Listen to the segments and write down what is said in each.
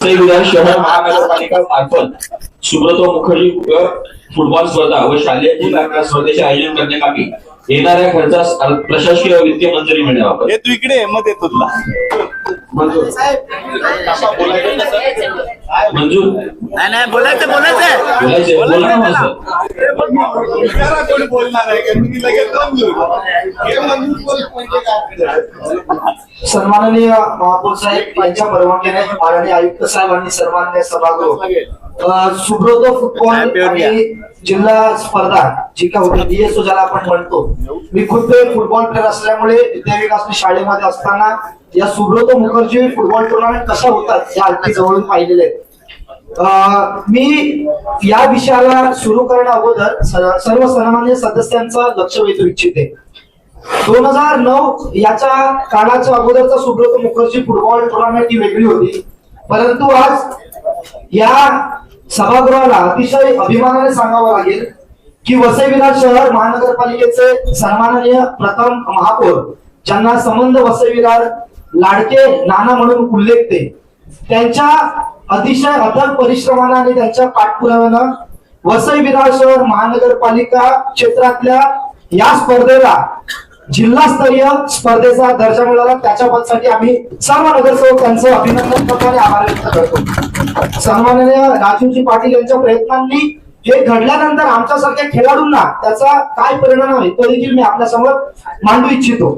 विधान शहर महानगरपालिका मार्फत सुब्रतो मुखर्जी फुटबॉल स्पर्धा व शालेय स्पर्धेचे आयोजन करण्यासाठी येणाऱ्या खर्चास प्रशासकीय वित्तीय मंजुरी मिळावा. हे तू इकडे मत येतो तुला मंजूर नाही बोलायचं बोलायचे बोला ना माझं. कोणी बोलणार आहे का मी लगेच सन्माननीय महापौर साहेब यांच्या परवानगीने माननीय आयुक्त साहेब आणि सन्माननीय सभागृह सुब्रतो फुटबॉल आणि जिल्हा स्पर्धा जी का होती DSO ज्याला आपण म्हणतो, मी खुद फुटबॉल प्लेअर असल्यामुळे विद्याविकास शाळेमध्ये असताना या सुब्रतो मुखर्जी फुटबॉल टुर्नामेंट कशा होतात या अगदी जवळून पाहिलेले आहेत. मी या विषयाला सुरू करण्या अगोदर सर्व सन्माननीय सदस्यांचं लक्ष वेधू इच्छिते. 2009 याच्या काळाच्या अगोदरचा सुब्रतो मुखर्जी फुटबॉल टुर्नामेंट ही वेगळी होती, परंतु आज या सभागृहाला अतिशय अभिमानाने सांगावं लागेल की वसई विरार शहर महानगरपालिकेचे सन्माननीय प्रथम महापौर, ज्यांना संबंध वसई विरार लाडके नाना म्हणून उल्लेखते, त्यांच्या अतिशय अथक परिश्रमाने आणि त्यांच्या पाठपुराव्यानं वसई विरार शहर महानगरपालिका क्षेत्रातल्या या स्पर्धेला जिल्हास्तरीय स्पर्धेचा दर्जा मिळाला. त्याच्यासाठी आम्ही सर्व नगरसेवक त्यांचं अभिनंदन करतो आणि आभार व्यक्त करतो. सन्माननीय राजूजी पाटील यांच्या प्रयत्नांनी हे घडल्यानंतर आमच्यासारख्या खेळाडूंना त्याचा काय परिणाम आहे तो देखील मी आपल्यासमोर मांडू इच्छितो.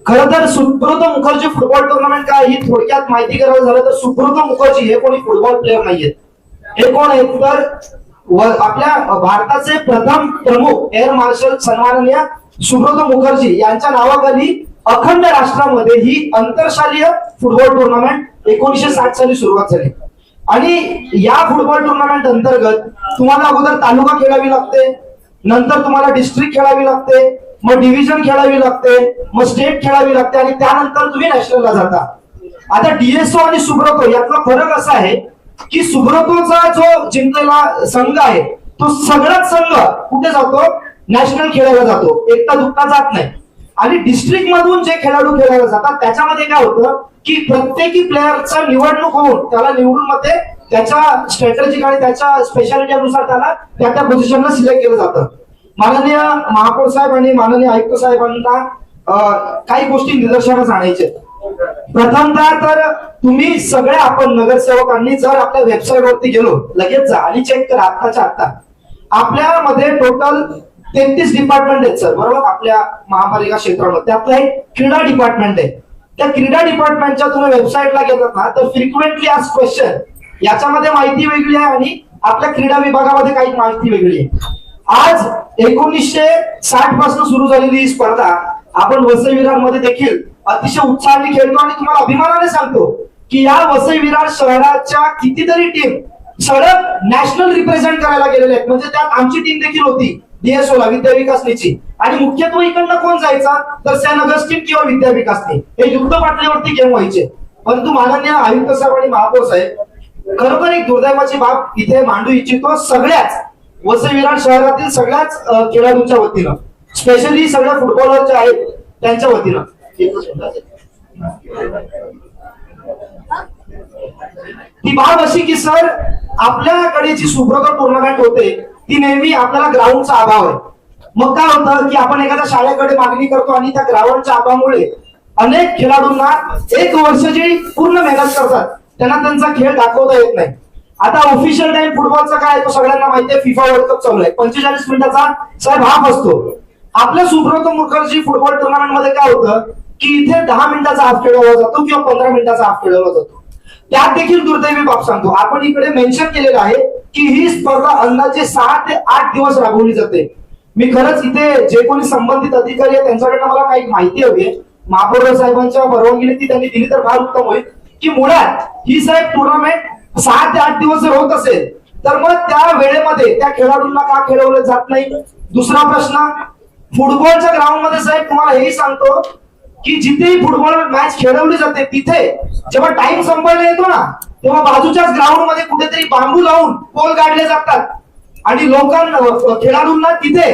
खरं तर सुब्रतो मुखर्जी फुटबॉल टुर्नामेंट काय ही थोडक्यात माहिती करायला झालं तर सुब्रतो मुखर्जी हे कोणी फुटबॉल प्लेअर नाहीयेत. हे कोण आहेत तर आपल्या भारताचे प्रथम प्रमुख एअर मार्शल सन्माननीय सुब्रतो मुखर्जी यांच्या नावाखाली अखंड राष्ट्रामध्ये ही आंतरशालीय फुटबॉल टुर्नामेंट 1960 साली सुरुवात झाली. आणि या फुटबॉल टुर्नामेंट अंतर्गत तुम्हाला अगोदर तालुका खेळावी लागते, नंतर तुम्हाला डिस्ट्रिक्ट खेळावी लागते, मग डिव्हिजन खेळावी लागते, मग स्टेट खेळावी लागते आणि त्यानंतर तुम्ही नॅशनलला जाता. आता DSO आणि सुब्रतो यातला फरक असा आहे की सुब्रतोचा जो जिंकलेला संघ आहे तो सगळाच संघ कुठे जातो, नॅशनल खेळायला जातो, एकटा दुकटा जात नाही. आणि डिस्ट्रिक्ट मधून जे खेळाडू खेळायला जातात त्याच्यामध्ये काय होतं की प्रत्येकी प्लेअरचा निवडणूक होऊन त्याला निवडून मध्ये त्याच्या स्ट्रॅटेजिक आणि त्याच्या स्पेशालिटी अनुसार त्याला त्या पोझिशनला सिलेक्ट केलं जातं. माननीय महापौर साहेब आणि माननीय आयुक्त साहेबांना काही गोष्टी निदर्शनास आणायचे. प्रथमतः तर तुम्ही सगळे आपण नगरसेवकांनी जर आपल्या वेबसाईट वरती गेलो लगेच जा आणि चेक करा आत्ताच्या आत्ता आपल्यामध्ये टोटल 33 डिपार्टमेंट आहेत सर, बरोबर. आपल्या महापालिका क्षेत्रामध्ये त्यातलं एक क्रीडा डिपार्टमेंट आहे. त्या क्रीडा डिपार्टमेंटच्या तुम्ही वेबसाईटला गेलात ना तर फ्रिक्वेंटली आस्क्ड क्वेश्चन याच्यामध्ये माहिती वेगळी आहे आणि आपल्या क्रीडा विभागामध्ये काही माहिती वेगळी आहे. आज 1960 पासून सुरू झालेली ही स्पर्धा आपण वसई विरार मध्ये देखील अतिशय उत्साहाने खेळतो आणि तुम्हाला अभिमानाने सांगतो की या वसई विरार शहराच्या कितीतरी टीम सडक नॅशनल रिप्रेझेंट करायला गेलेले आहेत. म्हणजे त्यात आमची टीम देखील होती DSO ला विद्याविकासनीची. आणि मुख्यत्वे इकडनं कोण जायचा तर सेंट अगस्टिन किंवा विद्याविकासनी हे युद्ध पातळीवरती गेम व्हायचे. परंतु माननीय आयुक्त साहेब आणि महापौर साहेब खरोखर एक दुर्दैवाची बाब इथे मांडू इच्छितो सगळ्याच वसई विरार शहरातील सगळ्याच खेळाडूंच्या वतीनं, स्पेशली सगळ्या फुटबॉलर जे आहेत त्यांच्या वतीनं. ती बाब अशी की सर आपल्याकडे जी सुब्रतो टुर्नामेंट होते ती नेहमी आपल्याला ग्राउंडचा अभाव आहे. मग काय होतं की आपण एखाद्या शाळेकडे मागणी करतो आणि त्या ग्राउंडच्या अभावामुळे अनेक खेळाडूंना एक वर्ष जे पूर्ण मेहनत करतात त्यांना त्यांचा खेळ दाखवता येत नाही. आता ऑफिशियल टाइम फुटबॉलचा काय तो सगळ्यांना माहिती आहे, फिफा वर्ल्ड कप चालू आहे, 45 मिनिटाचा साहेब हाफ असतो. आपल्या सुब्रतो मुखर्जी फुटबॉल टुर्नामेंट मध्ये काय होतं की इथे 10 मिनिटाचा हाफ खेळवला जातो किंवा 15 मिनिटाचा हाफ खेळवला जातो. त्यात देखील दुर्दैवी बाब सांगतो, आपण इकडे मेन्शन केलेलं आहे की ही स्पर्धा अंदाजे 6 ते 8 दिवस राबवली जाते. मी खरंच इथे जे कोणी संबंधित अधिकारी आहेत त्यांच्याकडनं मला काही माहिती हवी आहे. महापौर साहेबांच्या परवानगीने ती त्यांनी दिली तर फार उत्तम होईल की मुळात ही साहेब टुर्नामेंट 6 ते 8 दिवस जर होत असेल तर मग त्या वेळेमध्ये त्या खेळाडूंना का खेळवलं जात नाही. दुसरा प्रश्न, फुटबॉलच्या ग्राउंड मध्ये साहेब तुम्हाला हेही सांगतो की जिथेही फुटबॉल मॅच खेळवली जाते तिथे जेव्हा टाइम संपवायला येतो ना तेव्हा बाजूच्याच ग्राउंड मध्ये कुठेतरी बांबू लावून पोल काढले जातात आणि लोकांना खेळाडूंना तिथे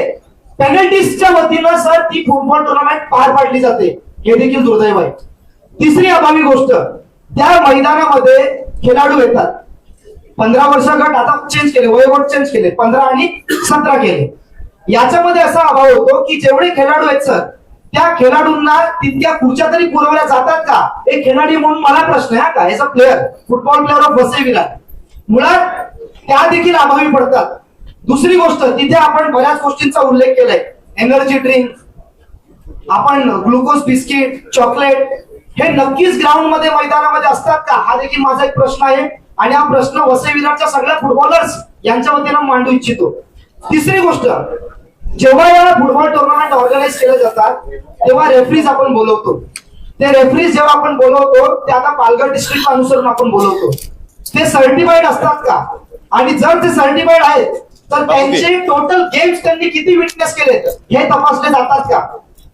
पेनल्टीजच्या वतीनं सर ती फुटबॉल टुर्नामेंट पार पाडली जाते. हे देखील दुर्दैव आहे. तिसरी अभावी गोष्ट, त्या मैदानामध्ये खेळाडू येतात. 15 वर्ष गट आता चेंज केले, वयोगट चेंज केले, 15 आणि 17 केले. याच्यामध्ये असा अभाव होतो की जेवढे खेळाडू आहेत सर, त्या खेळाडूंना तितक्या खुर्च्या तरी पुरवल्या जातात का? एक खेळाडू म्हणून मला प्रश्न आहे का, as a player, football player of Vasai Virar, मुळात त्या देखील अभावी पडतात. दुसरी गोष्ट, तिथे आपण बऱ्याच गोष्टींचा उल्लेख केलाय, एनर्जी ड्रिंक, आपण ग्लुकोज बिस्किट, चॉकलेट, हे नक्कीच ग्राउंड मध्ये, मैदानामध्ये असतात का? हा देखील माझा एक प्रश्न आहे आणि हा प्रश्न वसई विरारच्या सगळ्या फुटबॉलर्स यांच्या वतीनं मांडू इच्छितो. तिसरी गोष्ट, जेव्हा या फुटबॉल टुर्नामेंट ऑर्गनाईज केले जातात तेव्हा रेफरीज आपण बोलवतो. ते रेफरीज जेव्हा आपण बोलवतो ते आता पालघर डिस्ट्रिक्ट अनुसरून आपण बोलवतो. ते सर्टिफाईड असतात का? आणि जर ते सर्टिफाईड आहेत तर त्यांचे टोटल गेम्स त्यांनी किती विटनेस केले हे तपासले जातात का?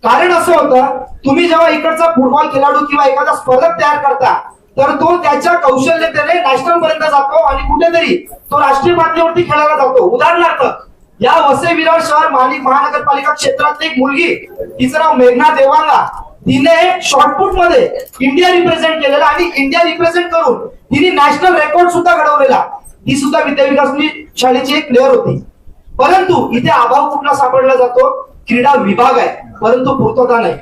कारण असं होतं, तुम्ही जेव्हा इकडचा फुटबॉल खेळाडू किंवा एखादा स्पर्धक तयार करता तर तो त्याच्या कौशल्यतेने नॅशनल पर्यंत जातो आणि कुठेतरी तो राष्ट्रीय पातळीवरती खेळायला जातो. उदाहरणार्थ, या वसई विरार शहर महानगरपालिका क्षेत्रातली एक मुलगी, तिचं नाव मेघना देवांगा, तिने शॉर्टपुट मध्ये इंडिया रिप्रेझेंट केलेला आणि इंडिया रिप्रेझेंट करून तिने नॅशनल रेकॉर्ड सुद्धा घडवलेला. ती सुद्धा विद्याविकास शाळेची एक प्लेअर होती. परंतु इथे अभाव कुठला सापडला जातो? क्रीडा विभाग आहे परंतु पूर्तता नाही.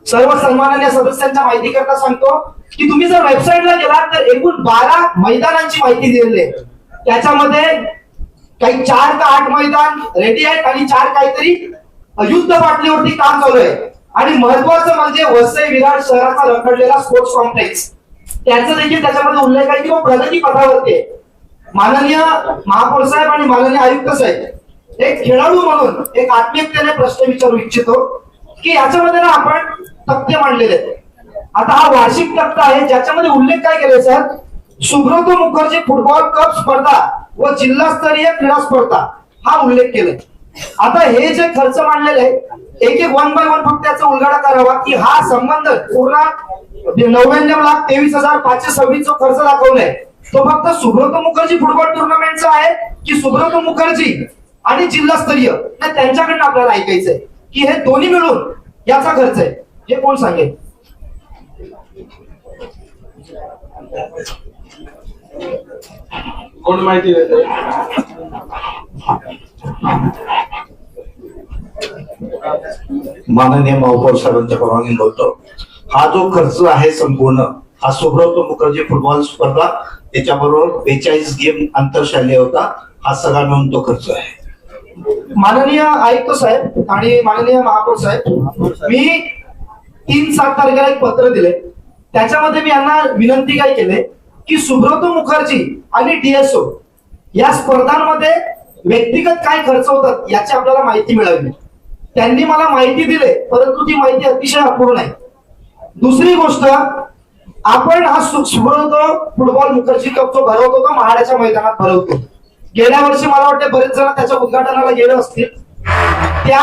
सर्व सन्माननीय सदस्यांच्या माहिती करता सांगतो की तुम्ही जर वेबसाईटला गेलात तर एकूण 12 मैदानांची माहिती दिलेली आहे. त्याच्यामध्ये काही 4 का 8 मैदान रेडी आहेत आणि 4 काहीतरी युद्ध पातळीवरती काम चालू आहे. आणि महत्वाचं म्हणजे वसई विरार शहराचा रखडलेला स्पोर्ट्स कॉम्प्लेक्स, त्याचा देखील त्याच्यामध्ये उल्लेख आहे की तो प्रगती पथावरती आहे. माननीय महापौर साहेब आणि माननीय आयुक्त साहेब, एक खेळाडू म्हणून एक आत्मीयतेने प्रश्न विचारू इच्छितो की याच्यामध्ये ना आपण तक्ते मांडलेले आहेत. आता हा वार्षिक तक्ता आहे ज्याच्यामध्ये उल्लेख काय केलाय sir? Subroto Mukherjee football cup स्पर्धा व जिल्हास्तरीय क्रीडा स्पर्धा हा उल्लेख केलाय. आता हे जे खर्च मांडलेले आहे, एक 1 बाय 1 फक्त त्याचा उलगडा करावा की हा संबंध पूर्ण 99,23,526 जो खर्च दाखवलाय तो फक्त सुब्रतो मुखर्जी फुटबॉल टुर्नामेंटचा आहे की सुब्रतो मुखर्जी आणि जिल्हास्तरीय, त्यांच्याकडनं आपल्याला ऐकायचंय की हे दोन्ही मिळून याचा खर्च आहे, हे कोण सांगेल? कोण माहिती देते? माननीय महापौर साहेबांच्या परवानगी बोलतो. हा जो खर्च आहे संपूर्ण, हा सुब्रतो मुखर्जी फुटबॉल स्पर्धा त्याच्याबरोबर 42 गेम आंतरशालेय होता, हा सगळा मिळून तो खर्च आहे. माननीय आयुक्त साहेब आणि माननीय महापौर साहेब, मी 3-7 तारखेला एक पत्र दिले. त्याच्यामध्ये मी यांना विनंती काय केले की सुब्रतो मुखर्जी आणि डीएसओ या स्पर्धांमध्ये व्यक्तिगत काय खर्च होतात याची आपल्याला माहिती मिळावी. त्यांनी मला माहिती दिली परंतु ती माहिती अतिशय अपूर्ण आहे. दुसरी गोष्ट, आपण हा सुब्रतो फुटबॉल मुखर्जी कप जो भरवतो तो महाडाच्या मैदानात भरवतो. गेल्या वर्षी मला वाटतं बरेच जण त्याच्या उद्घाटनाला गेले असतील. त्या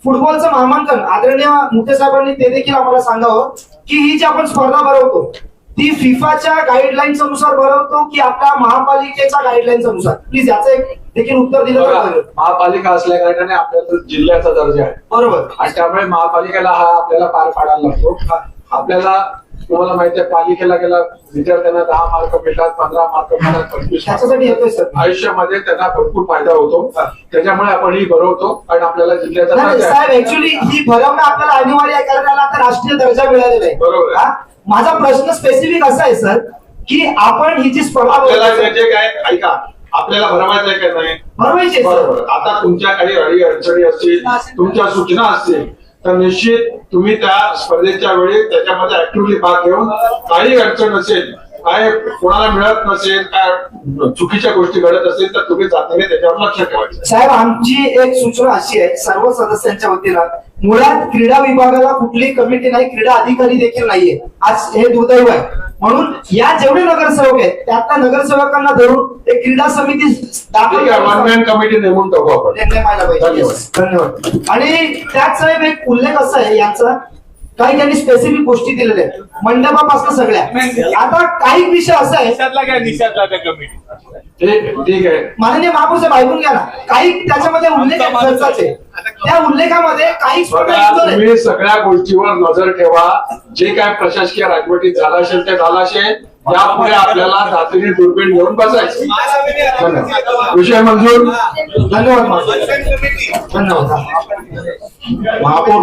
फुटबॉलचं नामांकन आदरणीय मुठे साहेबांनी ते देखील आम्हाला सांगावं की ही जी आपण स्पर्धा भरवतो ती फिफाच्या गाईडलाईन्स अनुसार भरवतो की आपल्या महापालिकेच्या गाईडलाईन्स अनुसार? प्लीज याचं एक देखील उत्तर दिलं पाहिजे. महापालिका असल्या कारणाने आपल्या जिल्ह्याचा दर्जा आहे, बरोबर, आणि त्यामुळे महापालिकेला हा आपल्याला पार पाडायला लागतो. आपल्याला तुम्हाला माहिती आहे, पालिकेला गेला विद्यार्थ्यांना 10 मार्क मिळतात, 15 मार्क मिळतात, 25 त्याच्यासाठी येतोय सर. आयुष्यामध्ये त्यांना भरपूर फायदा होतो. त्याच्यामुळे आपण ही भरवतो आणि आपल्याला जिल्ह्याचा दर्जा आहे. साहेब ऍक्च्युली ही भरवणं आपल्याला अनिवार्य आहे कारण त्याला आता राष्ट्रीय दर्जा मिळालेला आहे. बरोबर आहे. माझा प्रश्न स्पेसिफिक असा आहे सर की आपण ही जी स्पर्धा आपल्याला जे काय ऐका, आपल्याला भरवायचं आहे का नाही? भरवायची. बरोबर. आता तुमच्या काही अडचणी असतील, तुमच्या सूचना असतील तर निश्चित तुम्ही त्या स्पर्धेच्या वेळी त्याच्यामध्ये ऍक्टिव्हली भाग घेऊन काही अडचण असेल, काय कोणाला मिळत नसेल, काय चुकीच्या गोष्टी घडत असतील तर तुम्ही जाताना त्याच्यावर लक्ष ठेवायचं. साहेब, आमची एक सूचना अशी आहे सर्व सदस्यांच्या वतीनं, मुळात क्रीडा विभागाला कुठली कमिटी नाही, क्रीडा अधिकारी देखील नाहीये. आज हे दुर्दैव आहे. म्हणून या जेवढे नगरसेवक आहेत त्यातल्या नगरसेवकांना धरून एक क्रीडा समिती वन मॅन कमिटी नेमून टाकू आपण. नेमायला पाहिजे. धन्यवाद. आणि त्यात साहेब एक उल्लेख असा आहे यांचा, काही त्यांनी स्पेसिफिक गोष्टी दिलेल्या आहेत मंडपापासून सगळ्या. आता काही विषय असा आहे, ठीक आहे माननीय महापौर साहेब ऐकून घ्या ना, काही त्याच्यामध्ये उल्लेख आहेत खर्चाचे. त्या उल्लेखामध्ये काही तुम्ही सगळ्या गोष्टीवर नजर ठेवा. जे काय प्रशासकीय राजवटीत झाला असेल ते झाला असेल, यापुढे आपल्याला तातडीने दुर्बीण घेऊन बसायचं. धन्यवाद. विषय मंजूर. धन्यवाद महापौर. महापौर